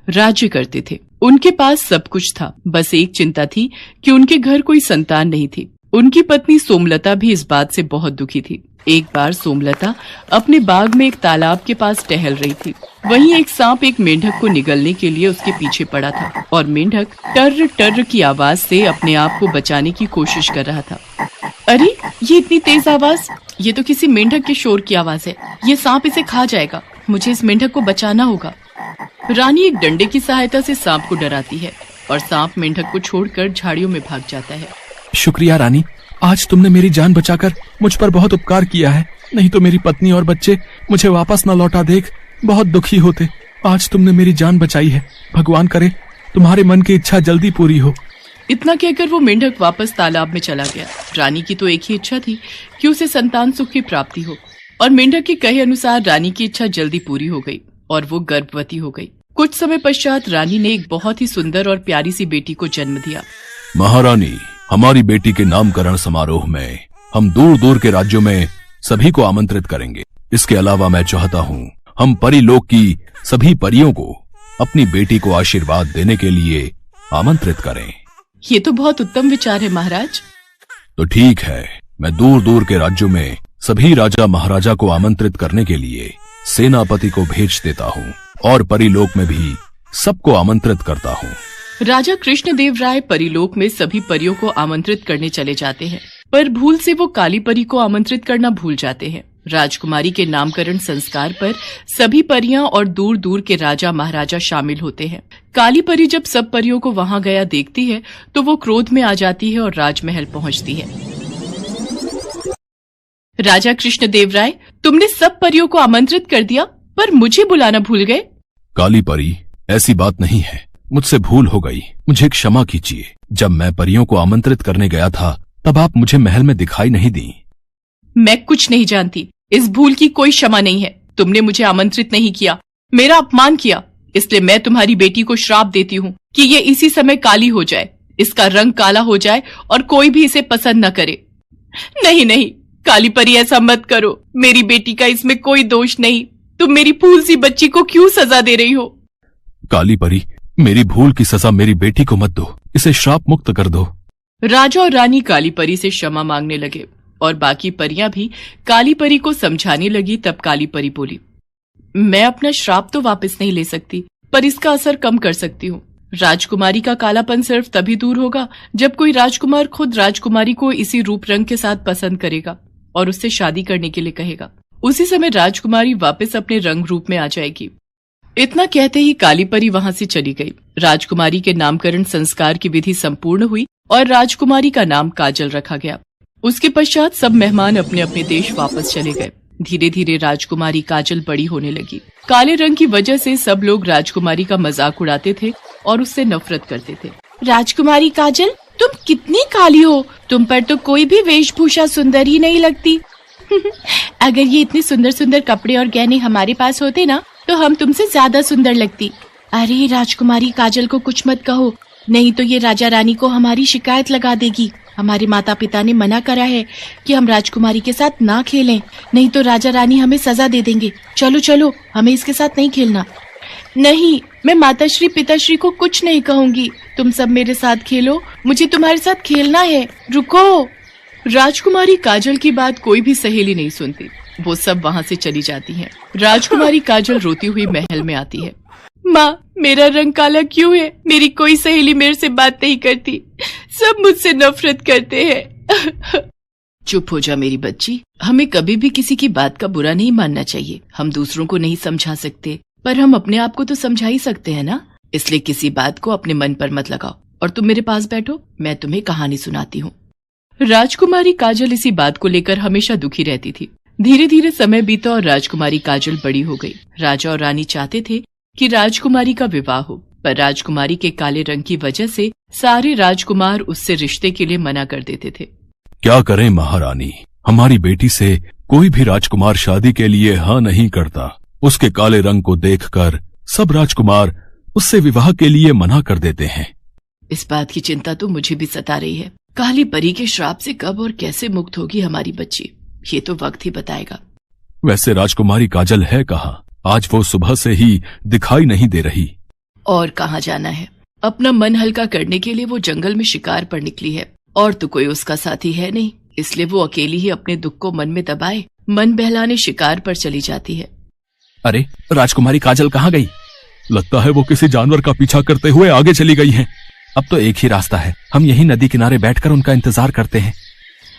राज्य करते थे। उनके पास सब कुछ था, बस एक चिंता थी कि उनके घर कोई संतान नहीं थी। उनकी पत्नी सोमलता भी इस बात से बहुत दुखी थी। एक बार सोमलता अपने बाग में एक तालाब के पास टहल रही थी। वहीं एक सांप एक मेंढक को निगलने के लिए उसके पीछे पड़ा था और मेंढक टर्र टर्र की आवाज से अपने आप को बचाने की कोशिश कर रहा था। अरे ये इतनी तेज आवाज, ये तो किसी मेंढक के शोर की आवाज है। ये सांप इसे खा जाएगा, मुझे इस मेंढक को बचाना होगा। रानी एक डंडे की सहायता से सांप को डराती है और सांप मेंढक को छोड़कर झाड़ियों में भाग जाता है। शुक्रिया रानी, आज तुमने मेरी जान बचाकर मुझ पर बहुत उपकार किया है, नहीं तो मेरी पत्नी और बच्चे मुझे वापस न लौटा देख बहुत दुखी होते। आज तुमने मेरी जान बचाई है, भगवान करे तुम्हारे मन की इच्छा जल्दी पूरी हो। इतना कहकर वो मेंढक वापस तालाब में चला गया। रानी की तो एक ही इच्छा थी कि उसे संतान सुख की प्राप्ति हो, और मेंढक के कहे अनुसार रानी की इच्छा जल्दी पूरी हो गई और वो गर्भवती हो गई। कुछ समय पश्चात रानी ने एक बहुत ही सुंदर और प्यारी सी बेटी को जन्म दिया। महारानी, हमारी बेटी के नामकरण समारोह में हम दूर दूर के राज्यों में सभी को आमंत्रित करेंगे। इसके अलावा मैं चाहता हूँ हम परीलोक की सभी परियों को अपनी बेटी को आशीर्वाद देने के लिए आमंत्रित करें। ये तो बहुत उत्तम विचार है महाराज। तो ठीक है, मैं दूर दूर के राज्यों में सभी राजा महाराजा को आमंत्रित करने के लिए सेनापति को भेज देता हूँ और परीलोक में भी सबको आमंत्रित करता हूँ। राजा कृष्णदेव राय परीलोक में सभी परियों को आमंत्रित करने चले जाते हैं, पर भूल से वो काली परी को आमंत्रित करना भूल जाते हैं। राजकुमारी के नामकरण संस्कार पर सभी परियां और दूर दूर के राजा महाराजा शामिल होते हैं। काली परी जब सब परियों को वहां गया देखती है तो वो क्रोध में आ जाती है और राजमहल पहुंचती है। राजा कृष्णदेव राय, तुमने सब परियों को आमंत्रित कर दिया पर मुझे बुलाना भूल गए। काली परी, ऐसी बात नहीं है, मुझसे भूल हो गई, मुझे क्षमा कीजिए। जब मैं परियों को आमंत्रित करने गया था तब आप मुझे महल में दिखाई नहीं दी। मैं कुछ नहीं जानती, इस भूल की कोई क्षमा नहीं है। तुमने मुझे आमंत्रित नहीं किया, मेरा अपमान किया, इसलिए मैं तुम्हारी बेटी को श्राप देती हूँ कि ये इसी समय काली हो जाए, इसका रंग काला हो जाए और कोई भी इसे पसंद न करे। नहीं नहीं काली परी, ऐसा मत करो, मेरी बेटी का इसमें कोई दोष नहीं। तुम मेरी फूल सी बच्ची को क्यों सजा दे रही हो? काली परी, मेरी भूल की सजा मेरी बेटी को मत दो, इसे श्राप मुक्त कर दो। राजा और रानी काली परी से क्षमा मांगने लगे और बाकी परियां भी काली परी को समझाने लगी। तब काली परी बोली, मैं अपना श्राप तो वापस नहीं ले सकती, पर इसका असर कम कर सकती हूँ। राजकुमारी का कालापन सिर्फ तभी दूर होगा जब कोई राजकुमार खुद राजकुमारी को इसी रूप रंग के साथ पसंद करेगा और उससे शादी करने के लिए कहेगा। उसी समय राजकुमारी वापस अपने रंग रूप में आ जाएगी। इतना कहते ही काली परी वहां से चली गई। राजकुमारी के नामकरण संस्कार की विधि संपूर्ण हुई और राजकुमारी का नाम काजल रखा गया। उसके पश्चात सब मेहमान अपने अपने देश वापस चले गए। धीरे धीरे राजकुमारी काजल बड़ी होने लगी। काले रंग की वजह से सब लोग राजकुमारी का मजाक उड़ाते थे और उससे नफरत करते थे। राजकुमारी काजल, तुम कितनी काली हो, तुम पर तो कोई भी वेशभूषा सुंदर ही नहीं लगती। अगर ये इतने सुंदर सुंदर कपड़े और गहने हमारे पास होते ना तो हम तुमसे ज्यादा सुंदर लगती। अरे राजकुमारी काजल को कुछ मत कहो, नहीं तो ये राजा रानी को हमारी शिकायत लगा देगी। हमारे माता पिता ने मना करा है कि हम राजकुमारी के साथ ना खेलें, नहीं तो राजा रानी हमें सजा दे देंगे। चलो चलो, हमें इसके साथ नहीं खेलना। नहीं, मैं माताश्री पिताश्री को कुछ नहीं कहूंगी, तुम सब मेरे साथ खेलो, मुझे तुम्हारे साथ खेलना है, रुको। राजकुमारी काजल की बात कोई भी सहेली नहीं सुनती, वो सब वहाँ से चली जाती हैं। राजकुमारी काजल रोती हुई महल में आती है। माँ, मेरा रंग काला क्यों है? मेरी कोई सहेली मेरे से बात नहीं करती, सब मुझसे नफरत करते हैं। चुप हो जा मेरी बच्ची, हमें कभी भी किसी की बात का बुरा नहीं मानना चाहिए। हम दूसरों को नहीं समझा सकते, पर हम अपने आप को तो समझा ही सकते हैं ना। इसलिए किसी बात को अपने मन पर मत लगाओ और तुम मेरे पास बैठो, मैं तुम्हें कहानी सुनाती हूँ। राजकुमारी काजल इसी बात को लेकर हमेशा दुखी रहती थी। धीरे धीरे समय बीता और राजकुमारी काजल बड़ी हो गई। राजा और रानी चाहते थे कि राजकुमारी का विवाह हो, पर राजकुमारी के काले रंग की वजह से सारे राजकुमार उससे रिश्ते के लिए मना कर देते थे। क्या करें महारानी, हमारी बेटी से कोई भी राजकुमार शादी के लिए हाँ नहीं करता। उसके काले रंग को देखकर सब राजकुमार उससे विवाह के लिए मना कर देते हैं। इस बात की चिंता तो मुझे भी सता रही है। काली परी के श्राप से कब और कैसे मुक्त होगी हमारी बच्ची, ये तो वक्त ही बताएगा। वैसे राजकुमारी काजल है कहाँ? आज वो सुबह से ही दिखाई नहीं दे रही। और कहाँ जाना है। अपना मन हल्का करने के लिए वो जंगल में शिकार पर निकली है और तो कोई उसका साथी है नहीं, इसलिए वो अकेली ही अपने दुख को मन में दबाए मन बहलाने शिकार पर चली जाती है। अरे राजकुमारी काजल कहाँ गई? लगता है वो किसी जानवर का पीछा करते हुए आगे चली गई हैं। अब तो एक ही रास्ता है, हम यहीं नदी किनारे बैठकर उनका इंतजार करते हैं।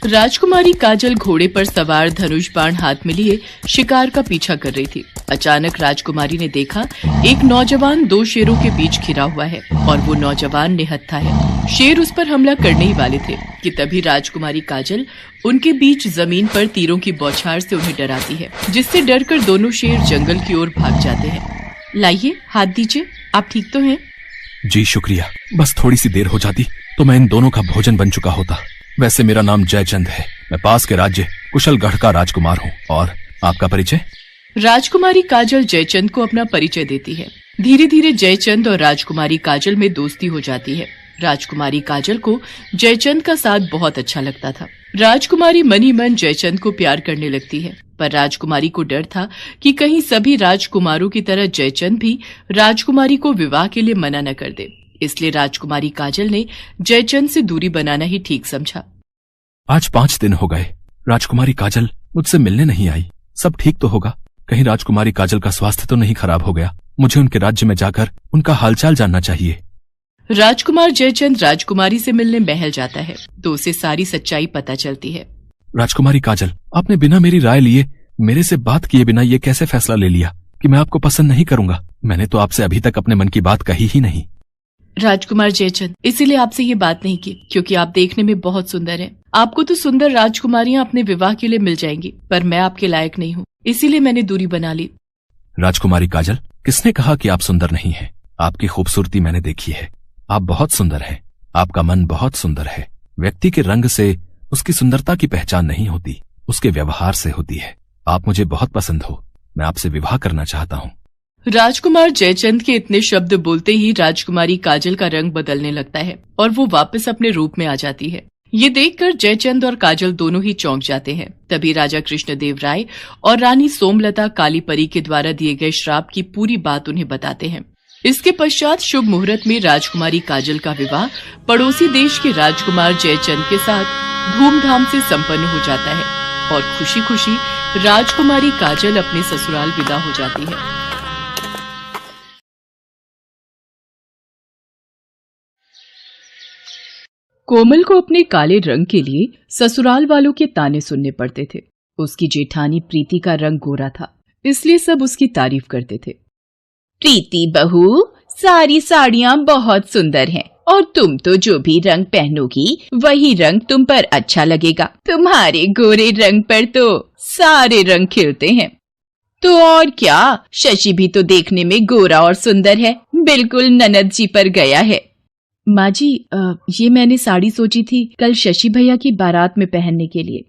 राजकुमारी काजल घोड़े पर सवार धनुष बाण हाथ में लिए शिकार का पीछा कर रही थी। अचानक राजकुमारी ने देखा एक नौजवान दो शेरों के बीच घिरा हुआ है और वो नौजवान निहत्था है। शेर उस पर हमला करने ही वाले थे कि तभी राजकुमारी काजल उनके बीच जमीन पर तीरों की बौछार से उन्हें डराती है, जिससे डरकर दोनों शेर जंगल की ओर भाग जाते हैं। लाइए हाथ दीजिए, आप ठीक तो हैं? जी शुक्रिया, बस थोड़ी सी देर हो जाती तो मैं इन दोनों का भोजन बन चुका होता। वैसे मेरा नाम जयचंद है, मैं पास के राज्य कुशलगढ़ का राजकुमार हूँ। और आपका परिचय? राजकुमारी काजल जयचंद को अपना परिचय देती है। धीरे धीरे जयचंद और राजकुमारी काजल में दोस्ती हो जाती है। राजकुमारी काजल को जयचंद का साथ बहुत अच्छा लगता था। राजकुमारी मन ही मन जयचंद को प्यार करने लगती है, पर राजकुमारी को डर था कि कहीं सभी राजकुमारों की तरह जयचंद भी राजकुमारी को विवाह के लिए मना न कर दे। इसलिए राजकुमारी काजल ने जयचंद से दूरी बनाना ही ठीक समझा। आज 5 दिन हो गए, राजकुमारी काजल मुझसे मिलने नहीं आई। सब ठीक तो होगा? कहीं राजकुमारी काजल का स्वास्थ्य तो नहीं खराब हो गया? मुझे उनके राज्य में जाकर उनका हालचाल जानना चाहिए। राजकुमार जयचंद राजकुमारी से मिलने महल जाता है तो उसे सारी सच्चाई पता चलती है। राजकुमारी काजल, आपने बिना मेरी राय लिए, मेरे से बात किए बिना ये कैसे फैसला ले लिया कि मैं आपको पसंद नहीं करूंगा? मैंने तो आपसे अभी तक अपने मन की बात कही ही नहीं। राजकुमार जयचंद, इसीलिए आपसे ये बात नहीं की क्योंकि आप देखने में बहुत सुंदर हैं। आपको तो सुंदर राजकुमारियां अपने विवाह के लिए मिल जाएंगी, पर मैं आपके लायक नहीं हूँ, इसीलिए मैंने दूरी बना ली। राजकुमारी काजल, किसने कहा कि आप सुंदर नहीं हैं? आपकी खूबसूरती मैंने देखी है, आप बहुत सुंदर हैं। आपका मन बहुत सुंदर है। व्यक्ति के रंग से उसकी सुंदरता की पहचान नहीं होती, उसके व्यवहार से होती है। आप मुझे बहुत पसंद हो, मैं आपसे विवाह करना चाहता हूँ। राजकुमार जयचंद के इतने शब्द बोलते ही राजकुमारी काजल का रंग बदलने लगता है और वो वापस अपने रूप में आ जाती है। ये देखकर जयचंद और काजल दोनों ही चौंक जाते हैं। तभी राजा कृष्णदेव राय और रानी सोमलता काली परी के द्वारा दिए गए श्राप की पूरी बात उन्हें बताते हैं। इसके पश्चात शुभ मुहूर्त में राजकुमारी काजल का विवाह पड़ोसी देश के राजकुमार जयचंद के साथ धूमधाम से संपन्न हो जाता है और खुशी खुशी राजकुमारी काजल अपने ससुराल विदा हो जाती है। कोमल को अपने काले रंग के लिए ससुराल वालों के ताने सुनने पड़ते थे। उसकी जेठानी प्रीति का रंग गोरा था, इसलिए सब उसकी तारीफ करते थे। प्रीति बहू, सारी साड़ियाँ बहुत सुंदर हैं और तुम तो जो भी रंग पहनोगी वही रंग तुम पर अच्छा लगेगा। तुम्हारे गोरे रंग पर तो सारे रंग खिलते हैं। तो और क्या, शशि भी तो देखने में गोरा और सुंदर है, बिल्कुल ननद जी पर गया है। माँ जी, ये मैंने साड़ी सोची थी कल शशि भैया की बारात में पहनने के लिए।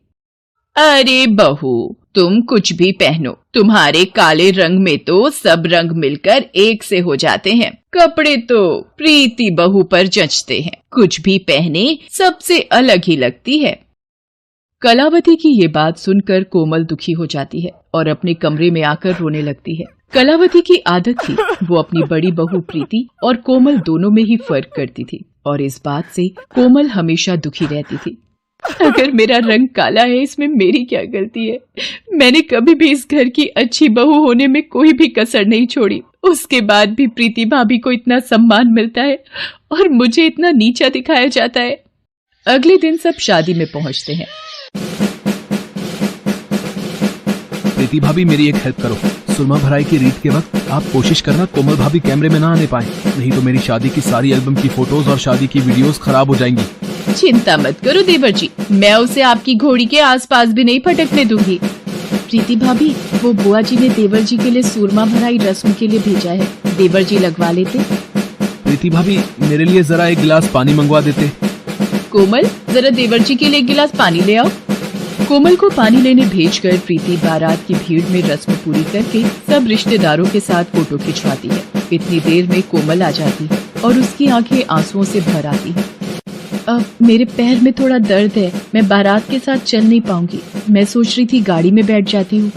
अरे बहू, तुम कुछ भी पहनो, तुम्हारे काले रंग में तो सब रंग मिलकर एक से हो जाते हैं। कपड़े तो प्रीति बहू पर जचते हैं, कुछ भी पहने सबसे अलग ही लगती है। कलावती की ये बात सुनकर कोमल दुखी हो जाती है और अपने कमरे में आकर रोने लगती है। कलावती की आदत थी वो अपनी बड़ी बहू प्रीति और कोमल दोनों में ही फर्क करती थी और इस बात से कोमल हमेशा दुखी रहती थी। अगर मेरा रंग काला है, इसमें मेरी क्या गलती है? मैंने कभी भी इस घर की अच्छी बहू होने में कोई भी कसर नहीं छोड़ी। उसके बाद भी प्रीति भाभी को इतना सम्मान मिलता है और मुझे इतना नीचा दिखाया जाता है। अगले दिन सब शादी में पहुंचते हैं। प्रीति भाभी, मेरी एक हेल्प करो। सुरमा भराई की रीत के वक्त आप कोशिश करना कोमल भाभी कैमरे में ना आने पाए, नहीं तो मेरी शादी की सारी एल्बम की फोटोज और शादी की वीडियोस खराब हो जाएंगी। चिंता मत करो देवर जी, मैं उसे आपकी घोड़ी के आसपास भी नहीं फटकने दूंगी। प्रीति भाभी, वो बुआ जी ने देवर जी के लिए सुरमा भराई रस्म के लिए भेजा है, देवर जी लगवा लेते। प्रीति भाभी, मेरे लिए जरा एक गिलास पानी मंगवा देते। कोमल, जरा देवर जी के लिए एक गिलास पानी ले आओ। कोमल को पानी लेने भेजकर प्रीति बारात की भीड़ में रस्म पूरी करके सब रिश्तेदारों के साथ फोटो खिंचवाती है। इतनी देर में कोमल आ जाती है और उसकी आंखें आंसुओं से भर आती है। अब मेरे पैर में थोड़ा दर्द है, मैं बारात के साथ चल नहीं पाऊंगी। मैं सोच रही थी गाड़ी में बैठ जाती हूँ।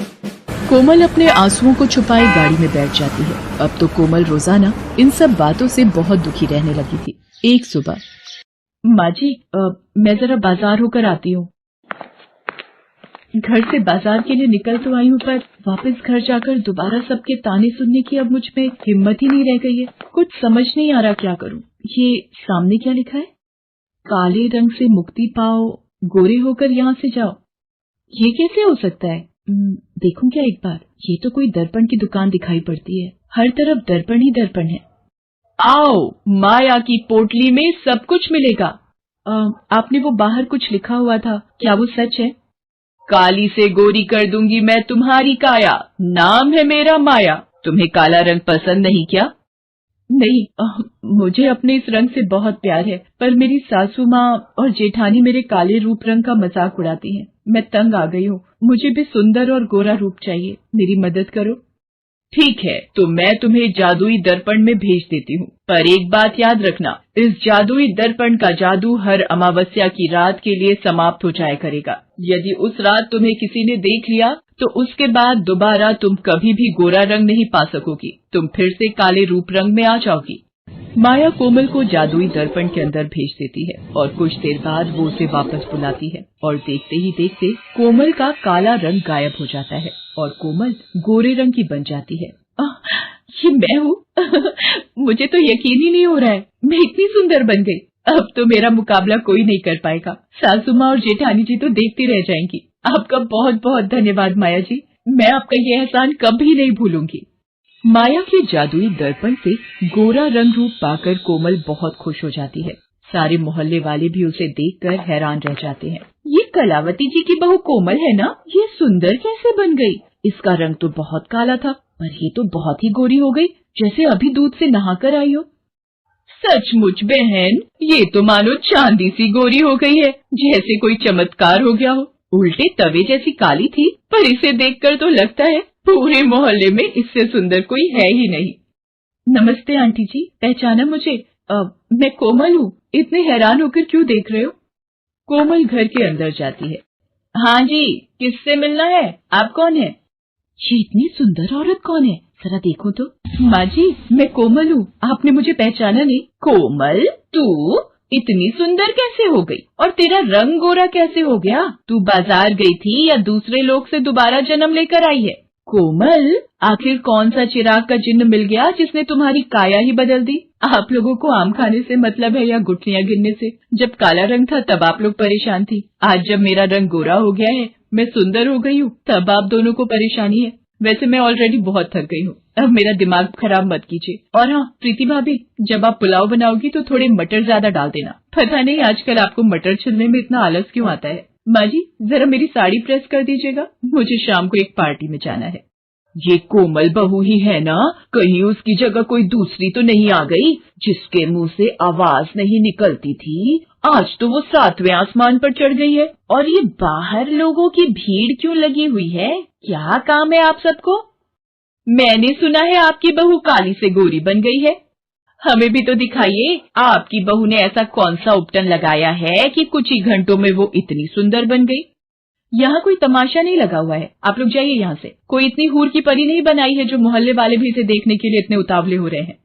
कोमल अपने आंसुओं को छुपाए गाड़ी में बैठ जाती है। अब तो कोमल रोजाना इन सब बातों से बहुत दुखी रहने लगी थी। एक सुबह, माँ जी मैं जरा बाजार होकर आती हूँ। घर से बाजार के लिए निकल तो आई हूँ, पर वापस घर जाकर दोबारा सबके ताने सुनने की अब मुझ में हिम्मत ही नहीं रह गई है। कुछ समझ नहीं आ रहा क्या करूँ। ये सामने क्या लिखा है? काले रंग से मुक्ति पाओ, गोरे होकर यहाँ से जाओ। ये कैसे हो सकता है? देखूं क्या एक बार? ये तो कोई दर्पण की दुकान दिखाई पड़ती है। हर तरफ दर्पण ही दर्पण है। आओ, माया की पोटली में सब कुछ मिलेगा। आपने वो बाहर कुछ लिखा हुआ था, क्या वो सच है? काली से गोरी कर दूंगी मैं तुम्हारी काया, नाम है मेरा माया। तुम्हें काला रंग पसंद नहीं क्या? नहीं, मुझे अपने इस रंग से बहुत प्यार है, पर मेरी सासू माँ और जेठानी मेरे काले रूप रंग का मजाक उड़ाती हैं। मैं तंग आ गई हूँ। मुझे भी सुंदर और गोरा रूप चाहिए। मेरी मदद करो। ठीक है, तो मैं तुम्हें जादुई दर्पण में भेज देती हूँ, पर एक बात याद रखना, इस जादुई दर्पण का जादू हर अमावस्या की रात के लिए समाप्त हो जाया करेगा। यदि उस रात तुम्हें किसी ने देख लिया तो उसके बाद दोबारा तुम कभी भी गोरा रंग नहीं पा सकोगी। तुम फिर से काले रूप रंग में आ जाओगी। माया कोमल को जादुई दर्पण के अंदर भेज देती है और कुछ देर बाद वो उसे वापस बुलाती है और देखते ही देखते कोमल का काला रंग गायब हो जाता है और कोमल गोरे रंग की बन जाती है। ये मैं हूँ? मुझे तो यकीन ही नहीं हो रहा है, मैं इतनी सुंदर बन गई। अब तो मेरा मुकाबला कोई नहीं कर पाएगा। सासू माँ और जेठानी जी तो देखती रह जाएंगी। आपका बहुत बहुत धन्यवाद माया जी, मैं आपका ये एहसान कभी नहीं भूलूंगी। माया के जादुई दर्पण से गोरा रंग रूप पाकर कोमल बहुत खुश हो जाती है। सारे मोहल्ले वाले भी उसे देखकर हैरान रह जाते हैं। ये कलावती जी की बहू कोमल है ना? ये सुंदर कैसे बन गई? इसका रंग तो बहुत काला था, पर ये तो बहुत ही गोरी हो गई, जैसे अभी दूध से नहाकर आई हो। सचमुच बहन, ये तो मानो चांदी सी गोरी हो गई है, जैसे कोई चमत्कार हो गया हो। उल्टे तवे जैसी काली थी, पर इसे देखकर तो लगता है पूरे मोहल्ले में इससे सुंदर कोई है ही नहीं। नमस्ते आंटी जी, पहचाना मुझे? मैं कोमल हूँ। इतने हैरान होकर क्यों देख रहे हो? कोमल घर के अंदर जाती है। हाँ जी, किससे मिलना है? आप कौन है? ये इतनी सुंदर औरत कौन है? जरा देखो तो। माँ जी, मैं कोमल हूँ, आपने मुझे पहचाना नहीं? कोमल, तू इतनी सुंदर कैसे हो गई? और तेरा रंग गोरा कैसे हो गया? तू बाजार गई थी या दूसरे लोग से दोबारा जन्म लेकर आई है? कोमल, आखिर कौन सा चिराग का चिन्ह मिल गया जिसने तुम्हारी काया ही बदल दी? आप लोगों को आम खाने से मतलब है या गुठलियाँ गिनने से? जब काला रंग था तब आप लोग परेशान थी, आज जब मेरा रंग गोरा हो गया है, मैं सुंदर हो गई हूँ, तब आप दोनों को परेशानी है। वैसे मैं ऑलरेडी बहुत थक गई हूँ, अब मेरा दिमाग खराब मत कीजिए। और हाँ प्रीति भाभी, जब आप पुलाव बनाओगी तो थोड़े मटर ज्यादा डाल देना। पता नहीं आजकल आपको मटर छिलने में इतना आलस क्यों आता है। माँ जी, जरा मेरी साड़ी प्रेस कर दीजिएगा, मुझे शाम को एक पार्टी में जाना है। ये कोमल बहू ही है ना? कहीं उसकी जगह कोई दूसरी तो नहीं आ गई जिसके मुंह से आवाज नहीं निकलती थी? आज तो वो 7वें आसमान पर चढ़ गई है। और ये बाहर लोगों की भीड़ क्यों लगी हुई है? क्या काम है आप सबको? मैंने सुना है आपकी बहू काली से गोरी बन गई है। हमें भी तो दिखाइए, आपकी बहू ने ऐसा कौन सा उपटन लगाया है कि कुछ ही घंटों में वो इतनी सुंदर बन गई। यहाँ कोई तमाशा नहीं लगा हुआ है, आप लोग जाइए यहाँ से। कोई इतनी हूर की परी नहीं बनाई है जो मोहल्ले वाले भी इसे देखने के लिए इतने उतावले हो रहे हैं।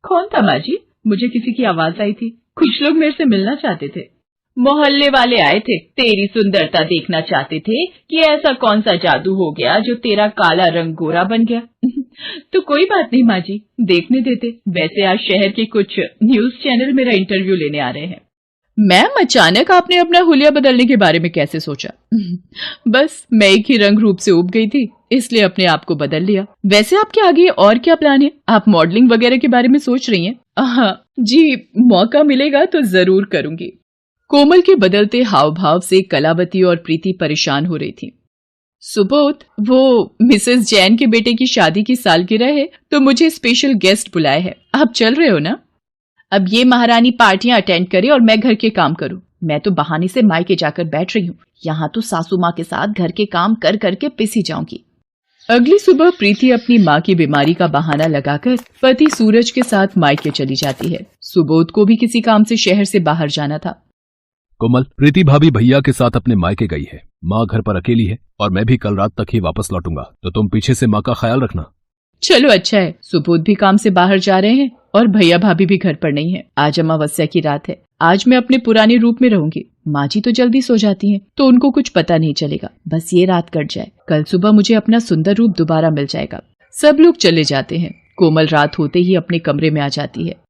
कौन था माँ जी? मुझे किसी की आवाज आई थी, कुछ लोग मेरे से मिलना चाहते थे। मोहल्ले वाले आए थे, तेरी सुंदरता देखना चाहते थे कि ऐसा कौन सा जादू हो गया जो तेरा काला रंग गोरा बन गया। तो कोई बात नहीं माँ जी, देखने देते। वैसे आज शहर के कुछ न्यूज चैनल मेरा इंटरव्यू लेने आ रहे हैं। मैम, अचानक आपने अपना हुलिया बदलने के बारे में कैसे सोचा? बस मैं एक ही रंग रूप से उब गई थी, इसलिए अपने आप को बदल लिया। वैसे आपके आगे और क्या प्लान है? आप मॉडलिंग वगैरह के बारे में सोच रही हैं? जी, मौका मिलेगा तो जरूर करूंगी। कोमल के बदलते हाव भाव से कलावती और प्रीति परेशान हो रही थी। सुबोध, वो मिसेस जैन के बेटे की शादी की सालगिरह है तो मुझे स्पेशल गेस्ट बुलाए हैं। आप चल रहे हो ना? अब ये महारानी पार्टियां अटेंड करे और मैं घर के काम करूं। मैं तो बहाने से मायके जाकर बैठ रही हूँ, यहाँ तो सासू माँ के साथ घर के काम कर करके पिसी जाऊंगी। अगली सुबह प्रीति अपनी माँ की बीमारी का बहाना लगाकर पति सूरज के साथ मायके चली जाती है। सुबोध को भी किसी काम से शहर से बाहर जाना था। कोमल, प्रीति भाभी भैया के साथ अपने मायके गई है। माँ घर पर अकेली है और मैं भी कल रात तक ही वापस लौटूंगा, तो तुम पीछे से माँ का ख्याल रखना। चलो अच्छा है, सुबोध भी काम से बाहर जा रहे हैं और भैया भाभी भी घर पर नहीं है। आज अमावस्या की रात है, आज मैं अपने पुराने रूप में रहूंगी। माँ जी तो जल्दी सो जाती हैं, तो उनको कुछ पता नहीं चलेगा। बस ये रात कट जाए, कल सुबह मुझे अपना सुंदर रूप दोबारा मिल जाएगा। सब लोग चले जाते हैं। कोमल रात होते ही अपने कमरे में आ जाती है।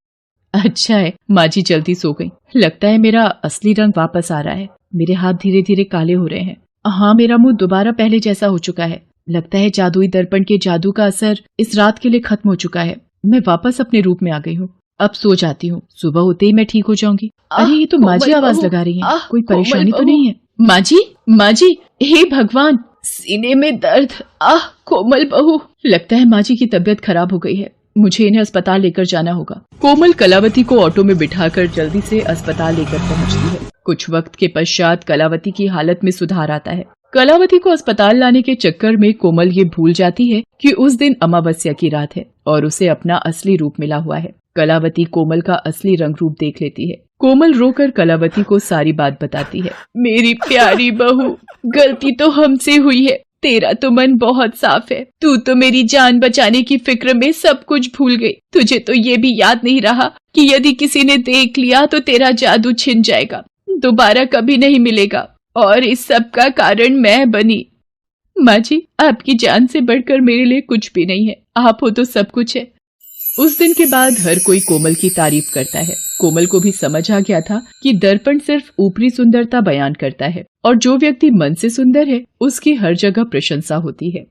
अच्छा है, माँ जी जल्दी सो गई। लगता है मेरा असली रंग वापस आ रहा है। मेरे हाथ धीरे धीरे काले हो रहे हैं। हाँ, मेरा मुंह दोबारा पहले जैसा हो चुका है। लगता है जादुई दर्पण के जादू का असर इस रात के लिए खत्म हो चुका है। मैं वापस अपने रूप में आ गई हूँ। अब सो जाती हूँ, सुबह होते ही मैं ठीक हो जाऊंगी। अरे ये तो माँ जी आवाज लगा रही है। कोई परेशानी तो नहीं है? माँ जी, माँ जी, हे भगवान, सीने में दर्द। कोमल बहू, लगता है माँ जी की तबीयत खराब हो गई है। मुझे इन्हें अस्पताल लेकर जाना होगा। कोमल कलावती को ऑटो में बिठाकर जल्दी से अस्पताल लेकर पहुंचती है। कुछ वक्त के पश्चात कलावती की हालत में सुधार आता है। कलावती को अस्पताल लाने के चक्कर में कोमल ये भूल जाती है कि उस दिन अमावस्या की रात है और उसे अपना असली रूप मिला हुआ है। कलावती कोमल का असली रंग रूप देख लेती है। कोमल रोकर कलावती को सारी बात बताती है। मेरी प्यारी बहू, गलती तो हमसे हुई है। तेरा तो मन बहुत साफ है। तू तो मेरी जान बचाने की फिक्र में सब कुछ भूल गई। तुझे तो ये भी याद नहीं रहा कि यदि किसी ने देख लिया तो तेरा जादू छिन जाएगा, दोबारा कभी नहीं मिलेगा। और इस सब का कारण मैं बनी। माँ जी, आपकी जान से बढ़कर मेरे लिए कुछ भी नहीं है। आप हो तो सब कुछ है। उस दिन के बाद हर कोई कोमल की तारीफ करता है। कोमल को भी समझ आ गया था कि दर्पण सिर्फ ऊपरी सुंदरता बयान करता है और जो व्यक्ति मन से सुंदर है उसकी हर जगह प्रशंसा होती है।